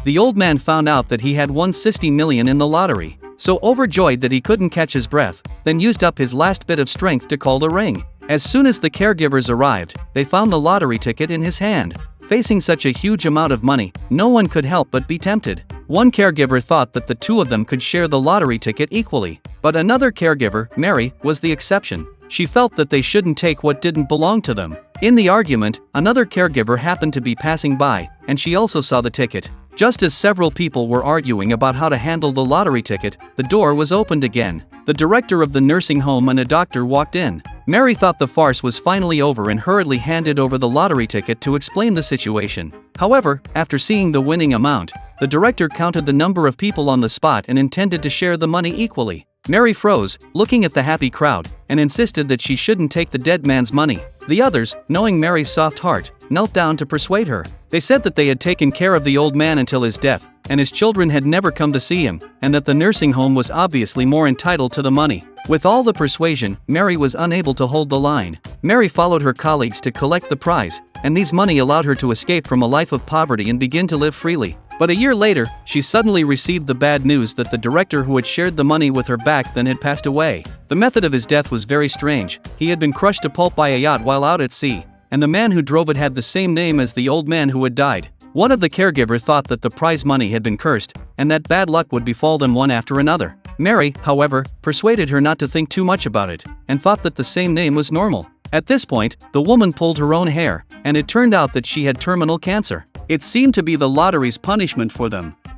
the old man found out that he had won 60 million in the lottery. So overjoyed that he couldn't catch his breath, then used up his last bit of strength to call the ring. As soon as the caregivers arrived, they found the lottery ticket in his hand. Facing such a huge amount of money, no one could help but be tempted. One caregiver thought that the two of them could share the lottery ticket equally. But another caregiver, Mary, was the exception. She felt that they shouldn't take what didn't belong to them. In the argument, another caregiver happened to be passing by, and she also saw the ticket. Just as several people were arguing about how to handle the lottery ticket, the door was opened again. The director of the nursing home and a doctor walked in. Mary thought the farce was finally over and hurriedly handed over the lottery ticket to explain the situation. However, after seeing the winning amount, the director counted the number of people on the spot and intended to share the money equally. Mary froze, looking at the happy crowd, and insisted that she shouldn't take the dead man's money. The others, knowing Mary's soft heart, knelt down to persuade her. They said that they had taken care of the old man until his death, and his children had never come to see him, and that the nursing home was obviously more entitled to the money. With all the persuasion, Mary was unable to hold the line. Mary followed her colleagues to collect the prize, and these money allowed her to escape from a life of poverty and begin to live freely. But a year later, she suddenly received the bad news that the director who had shared the money with her back then had passed away. The method of his death was very strange. He had been crushed to pulp by a yacht while out at sea, and the man who drove it had the same name as the old man who had died. One of the caregiver thought that the prize money had been cursed, and that bad luck would befall them one after another. Mary, however, persuaded her not to think too much about it, and thought that the same name was normal. At this point, the woman pulled her own hair, and it turned out that she had terminal cancer. It seemed to be the lottery's punishment for them.